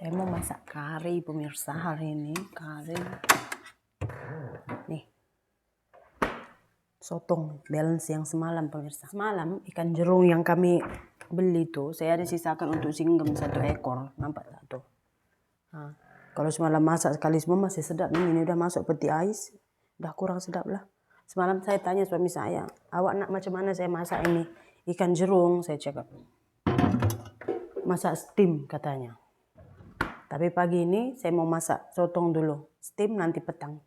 Saya mau masak kari pemirsa hari ini. Kari nih, sotong balance yang semalam pemirsa. Semalam ikan jerung yang kami beli tuh saya ada sisakan untuk singgem 1 ekor. Nampak tak tuh? Nah, kalau semalam masak sekali semua masih sedap nih. Ini udah masuk peti ais, udah kurang sedap lah. Semalam saya tanya suami saya, awak nak macam mana saya masak ini ikan jerung? Saya cakap masak steam katanya. Tapi pagi ini saya mau masak sotong dulu. Steam nanti petang.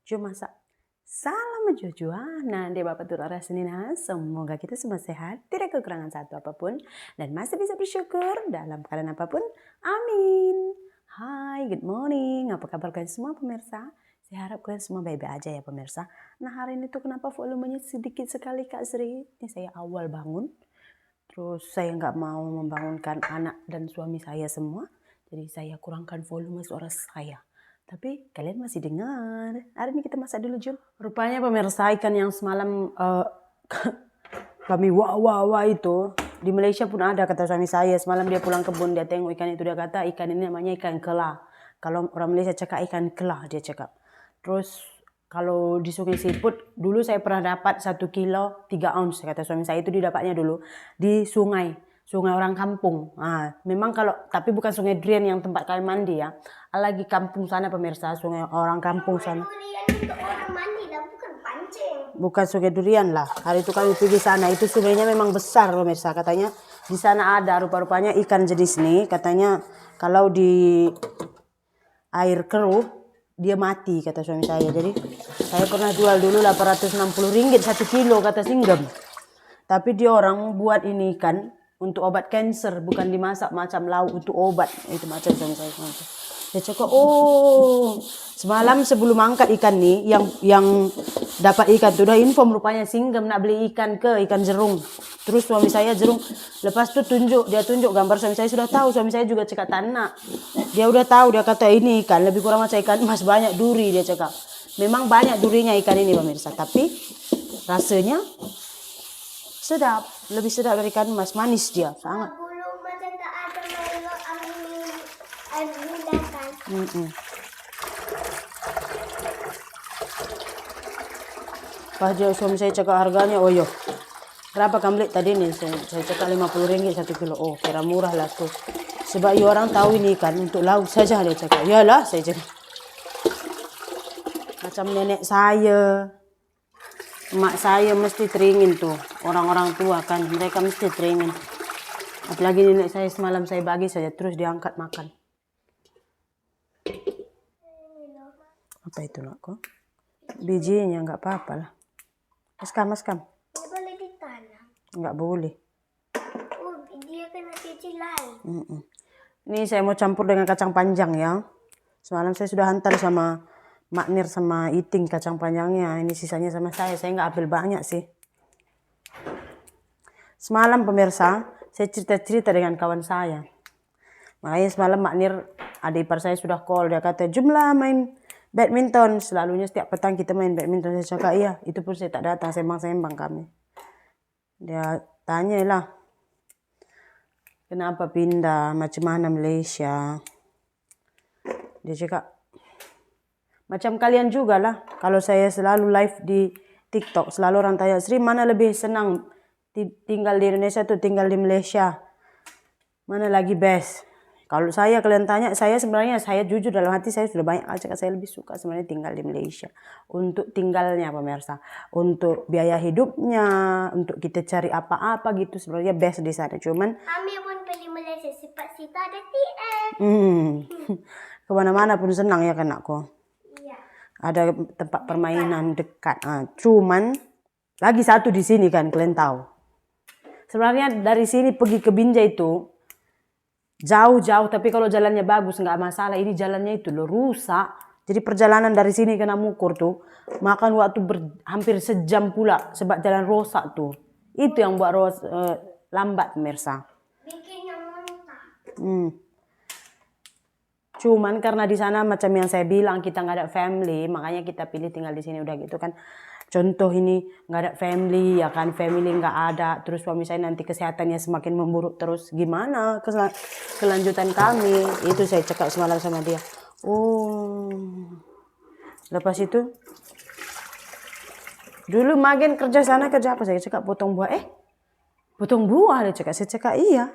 Cuma masak. Salam Jojoana. Dia Bapak Turara Senina. Semoga kita semua sehat. Tidak kekurangan satu apapun. Dan masih bisa bersyukur dalam keadaan apapun. Amin. Hai, good morning. Apa kabar kalian semua pemirsa? Saya harap kalian semua baik-baik aja ya pemirsa. Nah hari ini tuh kenapa volumenya sedikit sekali Kak Sri? Ini saya awal bangun. Terus saya nggak mau membangunkan anak dan suami saya semua. Jadi saya kurangkan volume suara saya. Tapi kalian masih dengar. Hari ini kita masak dulu Jul. Rupanya pemirsa ikan yang semalam kami wah itu. Di Malaysia pun ada kata suami saya. Semalam dia pulang kebun dia tengok ikan itu. Dia kata ikan ini namanya ikan kela. Kalau orang Malaysia cakap ikan kela dia cakap. Terus kalau di Sungai Siput, dulu saya pernah dapat 1 kilo 3 ounce, kata suami saya itu didapatnya dulu di sungai orang kampung. Nah, memang kalau, tapi bukan sungai Durian yang tempat kalian mandi ya. Lagi kampung sana pemirsa, sungai orang kampung sana. Durian itu orang mandi lah, bukan pancing. Bukan sungai Durian lah. Hari itu kami pergi sana, itu sungainya memang besar pemirsa. Katanya di sana ada rupa-rupanya ikan jenis ini. Katanya kalau di air keruh dia mati kata suami saya. Jadi saya pernah jual dulu 860 ringgit 1 kilo kata singgem. Tapi dia orang buat ini ikan untuk obat kanker, bukan dimasak macam lauk untuk obat. Itu macam suami saya. Dia cakap, oh semalam sebelum angkat ikan nih yang dapat ikan tuh udah inform rupanya singgem nak beli ikan ke ikan jerung. Terus suami saya jerung, lepas tuh dia tunjuk gambar suami saya sudah tahu. Suami saya juga cakap tanah. Dia udah tahu, dia kata ini ikan lebih kurang macam ikan emas, banyak duri dia cakap. Memang banyak durinya ikan ini pemirsa, tapi rasanya sedap, lebih sedap dari ikan emas, manis dia sangat. Belum macam tak ada melo air gula kan. Pas dia suami saya cakap harganya, oh yo, berapa kamu beli tadi nih? Saya cakap 50 ringgit 1 kilo. Oh kira murah lah tuh. Sebab you orang tahu ini kan untuk lauk saja dia cakap. Yalah saya cakap. Macam nenek saya, mak saya mesti teringin tuh. Orang-orang tua kan mereka mesti teringin. Apalagi nenek saya semalam saya bagi saja terus diangkat makan. Apa itu nakku? Bijinya nggak apa-apa lah. Maskam. Boleh ditanam. Nggak boleh. Oh, dia kena cicilan. Ini saya mau campur dengan kacang panjang ya. Semalam saya sudah hantar sama Maknir sama Iting kacang panjangnya. Ini sisanya sama saya nggak ambil banyak sih. Semalam pemirsa, saya cerita-cerita dengan kawan saya. Makanya semalam Maknir, adik ipar saya sudah call. Dia kata, jumlah main badminton. Selalunya setiap petang kita main badminton. Saya cakap, iya. Itu pun saya tak datang, sembang-sembang kami. Dia tanya lah, kenapa pindah, macam mana Malaysia. Dia cakap, macam kalian juga lah. Kalau saya selalu live di TikTok, selalu orang tanya, Sri mana lebih senang tinggal di Indonesia atau tinggal di Malaysia? Mana lagi best? Kalau kalian tanya, saya jujur dalam hati saya sudah banyak cakap saya lebih suka sebenarnya tinggal di Malaysia. Untuk tinggalnya pemirsa, untuk biaya hidupnya, untuk kita cari apa-apa gitu sebenarnya best di sana. Cuman Kami pun pilih Malaysia, sifat Sita ada TM. Kemana-mana pun senang ya kan aku. Iya. Ada tempat permainan dekat. Cuman lagi satu di sini kan kalian tahu. Sebenarnya dari sini pergi ke Binjai itu jauh-jauh, tapi kalau jalannya bagus nggak masalah. Ini jalannya itu loh rusak. Jadi perjalanan dari sini ke Namukur tuh makan waktu hampir sejam pula sebab jalan rusak tuh. Itu yang buat lambat pemirsa. Bikinnya muntah. Cuman karena di sana macam yang saya bilang kita nggak ada family, makanya kita pilih tinggal di sini udah gitu kan. contoh ini nggak ada family ya kan, family nggak ada, terus suami saya nanti kesehatannya semakin memburuk terus, gimana kelanjutan kami? Itu saya cakap semalam sama dia. Oh, lepas itu dulu Magen kerja sana kerja apa? Saya cakap potong buah. Potong buah dia cakap. Saya cakap iya.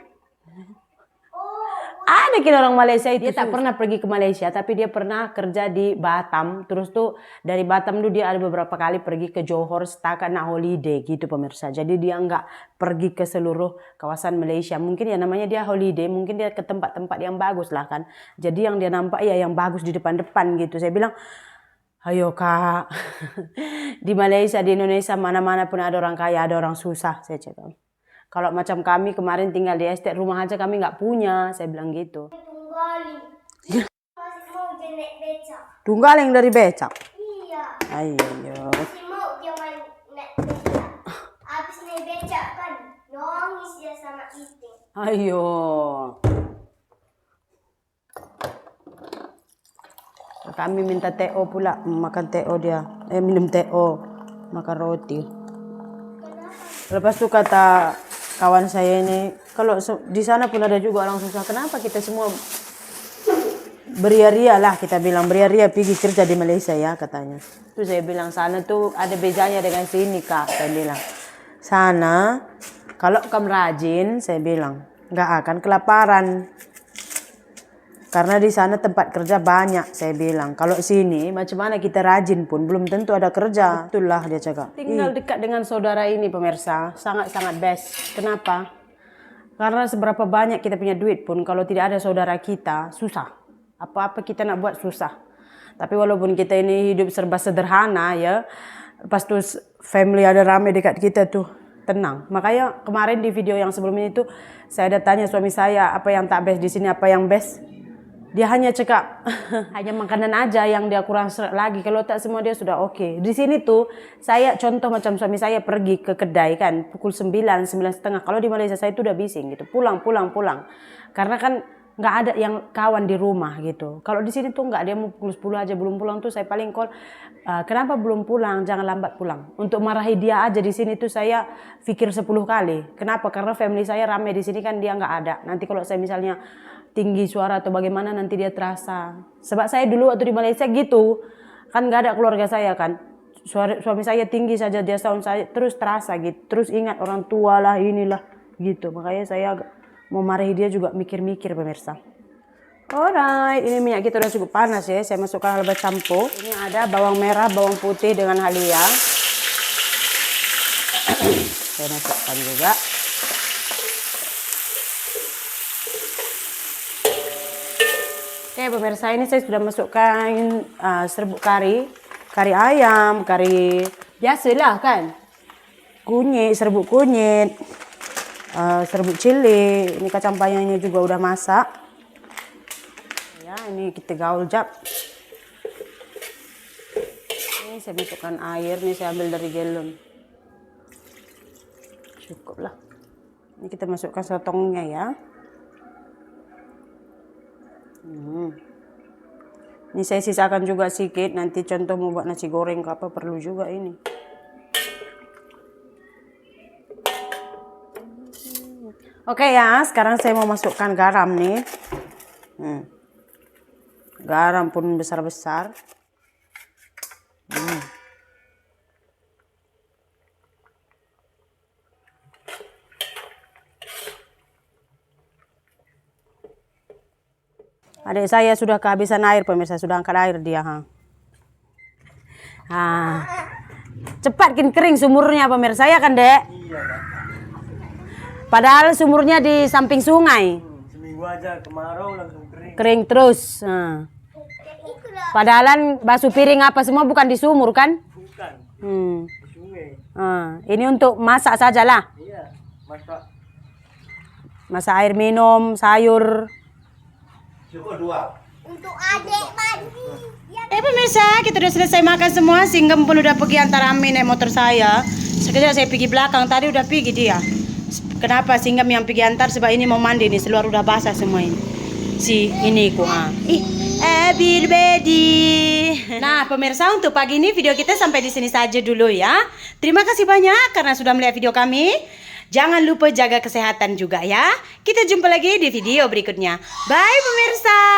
Ada kira orang Malaysia itu, dia tak pernah pergi ke Malaysia, tapi dia pernah kerja di Batam. Terus tuh dari Batam tuh dia ada beberapa kali pergi ke Johor setakat nak holiday gitu pemirsa. Jadi dia nggak pergi ke seluruh kawasan Malaysia. Mungkin ya namanya dia holiday, mungkin dia ke tempat-tempat yang bagus lah kan. Jadi yang dia nampak ya yang bagus di depan-depan gitu. Saya bilang, ayo kak, di Malaysia, di Indonesia mana-mana pun ada orang kaya, ada orang susah. Saya cakap. Kalau macam kami kemarin tinggal di estate rumah aja kami nggak punya, saya bilang gitu. Tunggalin. Masih mau dia naik becak. Tunggaling dari becak. Iya. Ayo. Masih mau dia main naik becak. Habis naik becak kan, nangis dia sama Iting. Ayo. Kami minta TO pula, makan TO dia. Minum TO, makan roti. Lepas itu kata kawan saya ini, kalau di sana pun ada juga orang susah, kenapa kita semua beria-ria lah, kita bilang beria-ria pergi kerja di Malaysia ya katanya. Terus saya bilang sana tuh ada bedanya dengan sini kak, saya bilang. Sana kalau kamu rajin, saya bilang nggak akan kelaparan. Karena di sana tempat kerja banyak, saya bilang. Kalau sini, macam mana kita rajin pun, belum tentu ada kerja. Itulah dia cakap. Tinggal dekat dengan saudara ini pemirsa, sangat-sangat best. Kenapa? Karena seberapa banyak kita punya duit pun, kalau tidak ada saudara kita, susah. Apa-apa kita nak buat susah. Tapi walaupun kita ini hidup serba sederhana ya, pas tuh family ada ramai dekat kita tuh, tenang. Makanya kemarin di video yang sebelum ini tuh, saya ada tanya suami saya, apa yang tak best di sini, apa yang best. Dia hanya cakap, hanya makanan aja yang dia kurang seret lagi. Kalau tak semua dia sudah oke. Di sini tuh, saya contoh macam suami saya pergi ke kedai kan, pukul 9, 9:30. Kalau di Malaysia saya tuh udah bising gitu. Pulang. Karena kan nggak ada yang kawan di rumah gitu. Kalau di sini tuh nggak, dia mau pukul 10 aja belum pulang tuh saya paling call. Kenapa belum pulang? Jangan lambat pulang. Untuk marahi dia aja di sini tuh saya pikir 10 kali. Kenapa? Karena family saya ramai di sini kan dia nggak ada. Nanti kalau saya misalnya tinggi suara atau bagaimana nanti dia terasa. Sebab saya dulu waktu di Malaysia gitu, kan nggak ada keluarga saya kan. Suami saya tinggi saja dia sound saya terus terasa gitu. Terus ingat orang tua lah inilah gitu. Makanya saya mau marahi dia juga mikir-mikir pemirsa. Alright, ini minyak kita udah cukup panas ya. Saya masukkan halba campur. Ini ada bawang merah, bawang putih dengan halia. Saya masukkan juga. Oke pemirsa, ini saya sudah masukkan serbuk kari ayam, kari biasalah kan, kunyit, serbuk kunyit, serbuk cili, ini kacang panjangnya juga udah masak. Ya, ini kita gaul jap. Ini saya masukkan air, ini saya ambil dari galon. Cukup lah. Ini kita masukkan sotongnya ya. Ini saya sisakan juga sedikit, nanti contoh mau buat nasi goreng ke apa perlu juga ini. Oke ya, sekarang saya mau masukkan garam nih. Garam pun besar-besar. Adik saya sudah kehabisan air pemirsa, sudah angkat air dia. Cepat kering sumurnya pemirsa ya kan dek? Iya, Kak. Padahal sumurnya di samping sungai. Seminggu aja kemarau langsung kering. Kering terus. Padahalan basuh piring apa semua bukan di sumur kan? Bukan, di sungai. Ini untuk masak sajalah. Iya, masak. Masak air minum, sayur. Cukup 2. Untuk adik mandi. Pemirsa, kita udah selesai makan semua. Singgem pun udah pergi antar Ami naik motor saya. Sekejap saya pergi belakang, tadi udah pergi dia. Kenapa Singgem yang pergi antar? Sebab ini mau mandi nih, seluar udah basah semua ini. Si ini ku. Ih, Ebil Bedi. Nah, pemirsa, untuk pagi ini video kita sampai di sini saja dulu ya. Terima kasih banyak karena sudah melihat video kami. Jangan lupa jaga kesehatan juga ya. Kita jumpa lagi di video berikutnya. Bye pemirsa.